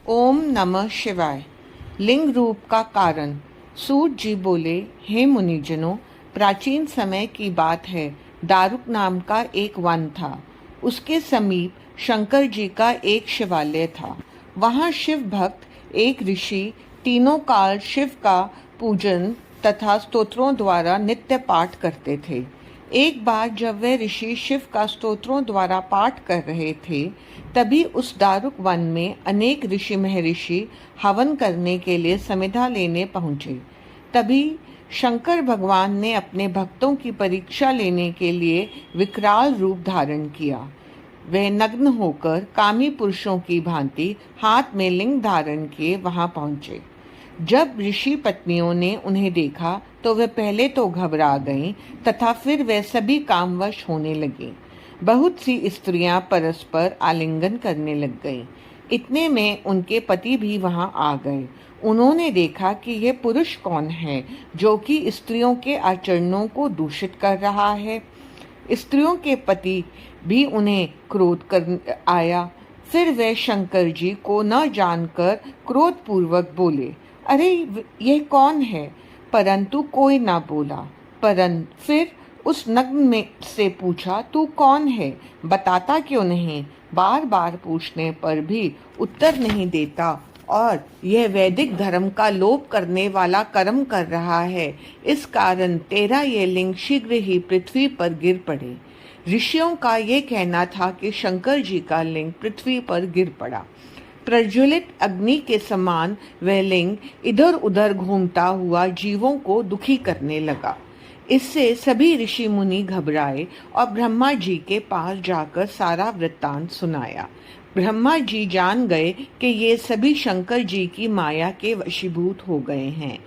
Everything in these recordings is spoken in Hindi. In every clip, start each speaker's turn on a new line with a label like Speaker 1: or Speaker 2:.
Speaker 1: ओम नमः शिवाय। लिंग रूप का कारण। सूत जी बोले, हे मुनिजनों, प्राचीन समय की बात है। दारुक नाम का एक वन था। उसके समीप शंकर जी का एक शिवालय था। वहाँ शिव भक्त एक ऋषि तीनों काल शिव का पूजन तथा स्तोत्रों द्वारा नित्य पाठ करते थे। एक बार जब वे ऋषि शिव का स्तोत्रों द्वारा पाठ कर रहे थे, तभी उस दारुक वन में अनेक ऋषि महर्षि हवन करने के लिए समिधा लेने पहुंचे। तभी शंकर भगवान ने अपने भक्तों की परीक्षा लेने के लिए विकराल रूप धारण किया। वे नग्न होकर कामी पुरुषों की भांति हाथ में लिंग धारण किए वहां पहुंचे। जब ऋषि पत्नियों ने उन्हें देखा तो वे पहले तो घबरा गईं तथा फिर वे सभी कामवश होने लगीं। बहुत सी स्त्रियां परस्पर आलिंगन करने लग गईं। इतने में उनके पति भी वहां आ गए। उन्होंने देखा कि यह पुरुष कौन है जो कि स्त्रियों के आचरणों को दूषित कर रहा है। स्त्रियों के पति भी उन्हें क्रोध कर आया। फिर वे शंकर जी को न जानकर क्रोधपूर्वक बोले, अरे यह कौन है? परंतु कोई ना बोला। फिर उस नग्न में से पूछा, तू कौन है? बताता क्यों नहीं? बार बार पूछने पर भी उत्तर नहीं देता और यह वैदिक धर्म का लोप करने वाला कर्म कर रहा है। इस कारण तेरा यह लिंग शीघ्र ही पृथ्वी पर गिर पड़े। ऋषियों का यह कहना था कि शंकर जी का लिंग पृथ्वी पर गिर पड़ा। प्रज्वलित अग्नि के समान वह लिंग इधर उधर घूमता हुआ जीवों को दुखी करने लगा। इससे सभी ऋषि मुनि घबराए और ब्रह्मा जी के पास जाकर सारा वृत्तांत सुनाया। ब्रह्मा जी जान गए कि ये सभी शंकर जी की माया के वशीभूत हो गए हैं।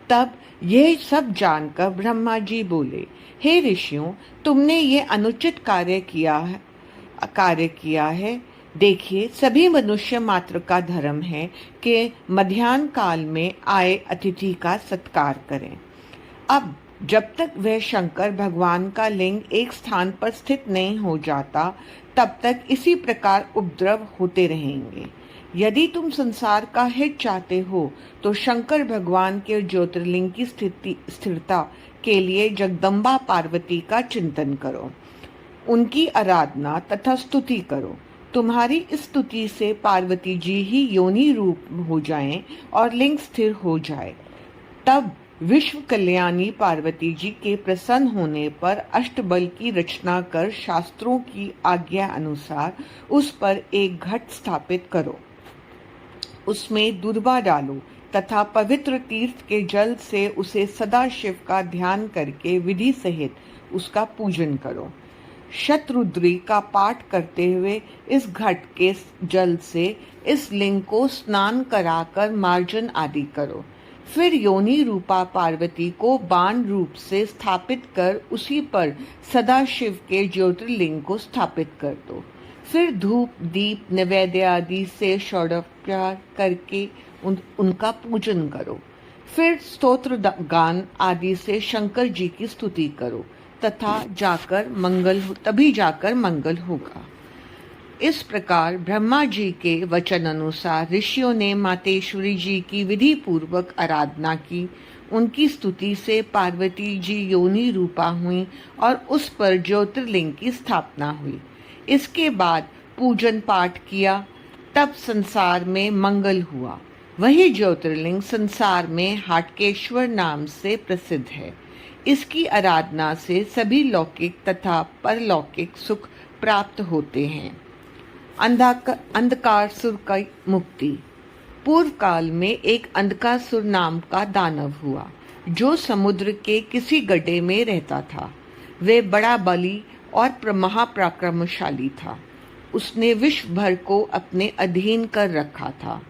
Speaker 1: तब यह सब जानकर ब्रह्मा जी बोले, हे ऋषियों, तुमने ये अनुचित कार्य किया है। देखिए, सभी मनुष्य मात्र का धर्म है कि मध्याह्न काल में आए अतिथि का सत्कार करें। अब जब तक वह शंकर भगवान का लिंग एक स्थान पर स्थित नहीं हो जाता, तब तक इसी प्रकार उपद्रव होते रहेंगे। यदि तुम संसार का हित चाहते हो तो शंकर भगवान के ज्योतिर्लिंग की स्थिरता के लिए जगदम्बा पार्वती का चिंतन करो, उनकी आराधना तथा स्तुति करो। तुम्हारी स्तुति से पार्वती जी ही योनि रूप हो जाएं और लिंग स्थिर हो जाए। तब विश्व कल्याणी पार्वती जी के प्रसन्न होने पर अष्टबल की रचना कर शास्त्रों की आज्ञा अनुसार उस पर एक घट स्थापित करो। उसमें दूर्वा डालो तथा पवित्र तीर्थ के जल से उसे सदा शिव का ध्यान करके विधि सहित उसका पूजन करो। शतरुद्री का पाठ करते हुए इस घट के जल से इस लिंग को स्नान कराकर मार्जन आदि करो। फिर योनि रूपा पार्वती को बाण रूप से स्थापित कर उसी पर सदा शिव के ज्योतिर्लिंग को स्थापित कर दो। फिर धूप दीप नैवेद्य आदि से षोडशोपचार करके उनका पूजन करो। फिर स्तोत्र गान आदि से शंकर जी की स्तुति करो तथा तभी जाकर मंगल होगा। इस प्रकार ब्रह्मा जी के वचन अनुसार ऋषियों ने मातेश्वरी जी की विधि पूर्वक आराधना की। उनकी स्तुति से पार्वती जी योनि रूपा हुई और उस पर ज्योतिर्लिंग की स्थापना हुई। इसके बाद पूजन पाठ किया, तब संसार में मंगल हुआ। वही ज्योतिर्लिंग संसार में हाटकेश्वर नाम से प्रसिद्ध है। इसकी आराधना से सभी लौकिक तथा परलौकिक सुख प्राप्त होते हैं। अंधकारसुर की मुक्ति। पूर्व काल में एक अंधकारसुर नाम का दानव हुआ, जो समुद्र के किसी गड्ढे में रहता था। वे बड़ा बली और महापराक्रमशाली था। उसने विश्व भर को अपने अधीन कर रखा था।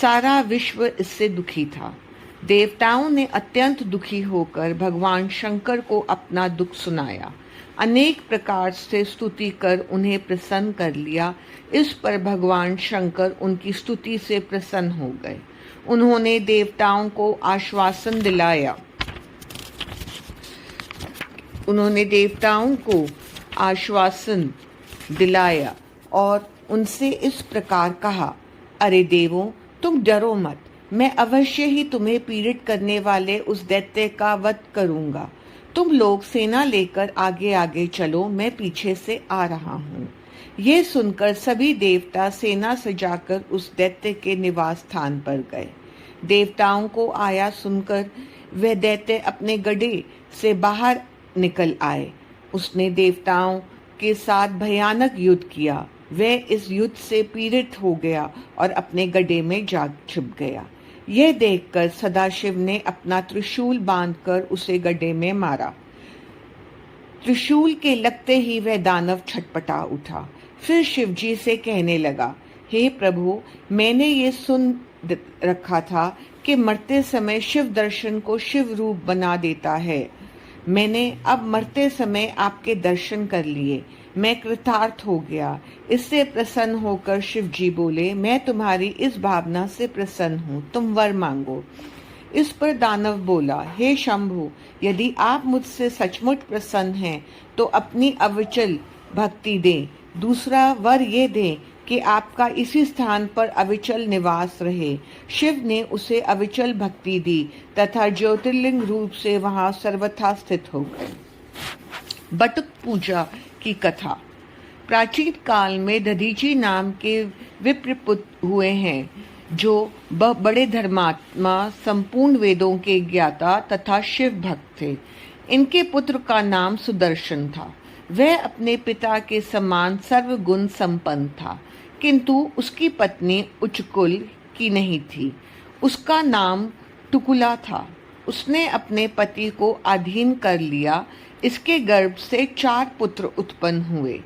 Speaker 1: सारा विश्व इससे दुखी था। देवताओं ने अत्यंत दुखी होकर भगवान शंकर को अपना दुख सुनाया। अनेक प्रकार से स्तुति कर उन्हें प्रसन्न कर लिया। इस पर भगवान शंकर उनकी स्तुति से प्रसन्न हो गए। उन्होंने देवताओं को आश्वासन दिलाया और उनसे इस प्रकार कहा, अरे देवों, तुम डरो मत, मैं अवश्य ही तुम्हें पीड़ित करने वाले उस दैत्य का वध करूंगा। तुम लोग सेना लेकर आगे आगे चलो, मैं पीछे से आ रहा हूँ। ये सुनकर सभी देवता सेना सजाकर उस दैत्य के निवास स्थान पर गए। देवताओं को आया सुनकर वह दैत्य अपने गड्ढे से बाहर निकल आए। उसने देवताओं के साथ भयानक युद्ध किया। वह इस युद्ध से पीड़ित हो गया और अपने गड्ढे में जा छिप गया। यह देखकर सदाशिव ने अपना त्रिशूल बांधकर उसे गड्ढे में मारा। त्रिशूल के लगते ही वह दानव छटपटा उठा। फिर शिवजी से कहने लगा, हे प्रभु, मैंने ये सुन रखा था कि मरते समय शिव दर्शन को शिव रूप बना देता है। मैंने अब मरते समय आपके दर्शन कर लिए, मैं कृतार्थ हो गया। इससे प्रसन्न होकर शिव जी बोले, मैं तुम्हारी इस भावना से प्रसन्न हूँ, तुम वर मांगो। इस पर दानव बोला, हे शंभु, यदि आप मुझसे सचमुच प्रसन्न हैं तो अपनी अविचल भक्ति दें। दूसरा वर ये दें कि आपका इसी स्थान पर अविचल निवास रहे। शिव ने उसे अविचल भक्ति दी तथा ज्योतिर्लिंग रूप से वहां सर्वथा स्थित हो गए। बटुक पूजा की कथा। प्राचीन काल में दधीची नाम के विप्रपुत्र हुए हैं, जो बड़े धर्मात्मा, संपूर्ण वेदों के ज्ञाता तथा शिव भक्त थे। इनके पुत्र का नाम सुदर्शन था। वह अपने पिता के समान सर्वगुण संपन्न था, किंतु उसकी पत्नी उच्चकुल की नहीं थी। उसका नाम टुकुला था। उसने अपने पति को अधीन कर लिया। इसके गर्भ से 4 पुत्र उत्पन्न हुए।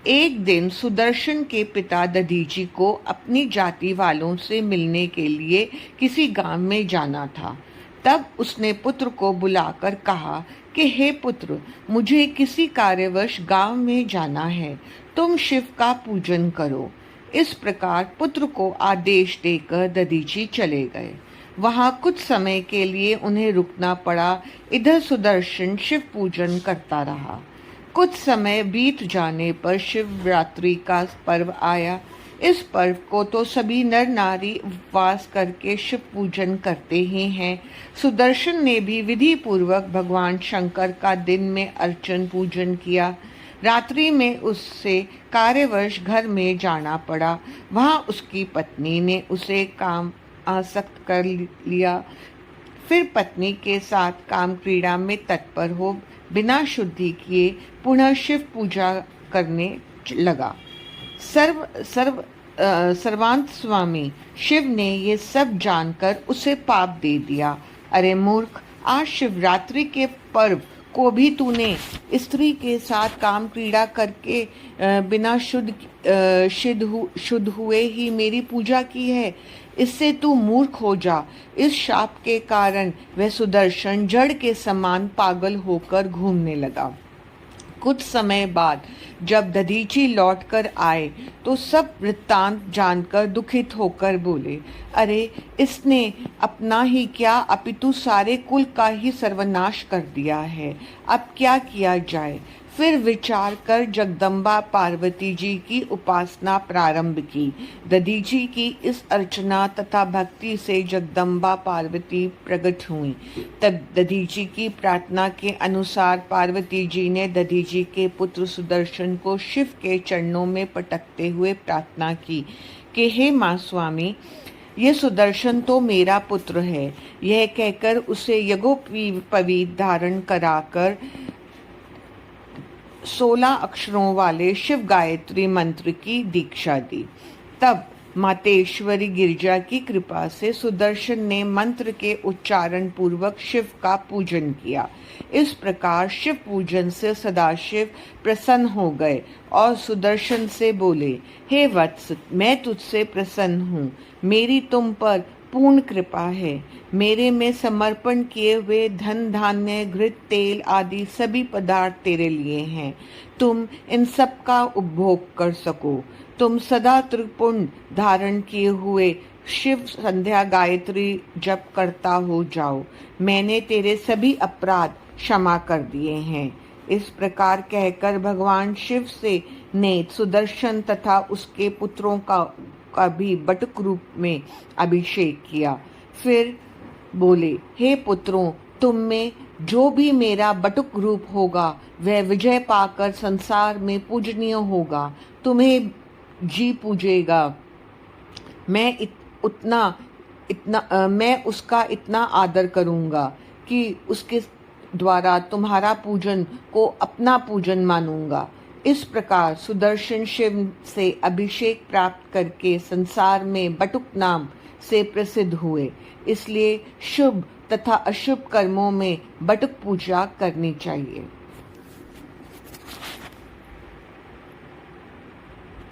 Speaker 1: एक दिन सुदर्शन के पिता दधीची को अपनी जाति वालों से मिलने के लिए किसी गांव में जाना था। तब उसने पुत्र को बुलाकर कहा कि हे पुत्र, मुझे किसी कार्यवश गांव में जाना है, तुम शिव का पूजन करो। इस प्रकार पुत्र को आदेश देकर दधीची चले गए। वहां कुछ समय के लिए उन्हें रुकना पड़ा। इधर सुदर्शन शिव पूजन करता रहा। कुछ समय बीत जाने पर शिवरात्रि का पर्व आया। इस पर्व को तो सभी नर नारी उपवास करके शिव पूजन करते ही हैं। सुदर्शन ने भी विधि पूर्वक भगवान शंकर का दिन में अर्चन पूजन किया। रात्रि में उससे कार्यवश घर में जाना पड़ा। वहां उसकी पत्नी ने उसे काम आसक्त कर लिया। फिर पत्नी के साथ काम क्रीड़ा में तत्पर हो बिना शुद्धि किए पुनः शिव पूजा करने लगा। सर्वांत स्वामी शिव ने ये सब जानकर उसे पाप दे दिया। अरे मूर्ख, आज शिवरात्रि के पर्व को भी तूने स्त्री के साथ काम क्रीड़ा करके बिना शुद्ध हुए ही मेरी पूजा की है। इससे तू मूर्ख हो जा। इस शाप के कारण वह सुदर्शन जड़ के समान पागल होकर घूमने लगा। कुछ समय बाद जब दधीची लौटकर आए तो सब वृत्तांत जानकर दुखित होकर बोले, अरे इसने अपना ही क्या अपितु सारे कुल का ही सर्वनाश कर दिया है। अब क्या किया जाए। फिर विचार कर जगदम्बा पार्वती जी की उपासना प्रारंभ की। दधीची की इस अर्चना तथा भक्ति से जगदम्बा पार्वती प्रकट हुई। तब दधीची की प्रार्थना के अनुसार पार्वती जी ने दधीची के पुत्र सुदर्शन को शिव के चरणों में पटकते हुए प्रार्थना की कि हे माँ स्वामी, ये सुदर्शन तो मेरा पुत्र है। यह कहकर उसे यज्ञोपवीत धारण कराकर 16 अक्षरों वाले शिव गायत्री मंत्र की दीक्षा दी। तब मातेश्वरी गिरजा की कृपा से सुदर्शन ने मंत्र के उच्चारण पूर्वक शिव का पूजन किया। इस प्रकार शिव पूजन से सदाशिव प्रसन्न हो गए और सुदर्शन से बोले, हे वत्स, मैं तुझसे प्रसन्न हूँ। मेरी तुम पर पूर्ण कृपा है। मेरे में समर्पण किए हुए धन धान्य घृत तेल आदि सभी पदार्थ तेरे लिए हैं। तुम इन सब का उपभोग कर सको। तुम सदा त्रिपुंड धारण किए हुए शिव संध्या गायत्री जप करता हो जाओ। मैंने तेरे सभी अपराध क्षमा कर दिए हैं। इस प्रकार कहकर भगवान शिव से ने सुदर्शन तथा उसके पुत्रों का का भी बटुक रूप में अभिषेक किया। फिर बोले, हे पुत्रों, तुम में जो भी मेरा बटुक रूप होगा वह विजय पाकर संसार में पूजनीय होगा, तुम्हें जी पूजेगा। मैं उसका इतना आदर करूंगा कि उसके द्वारा तुम्हारा पूजन को अपना पूजन मानूंगा। इस प्रकार सुदर्शन शिव से अभिषेक प्राप्त करके संसार में बटुक नाम से प्रसिद्ध हुए। इसलिए शुभ तथा अशुभ कर्मों में बटुक पूजा करनी चाहिए।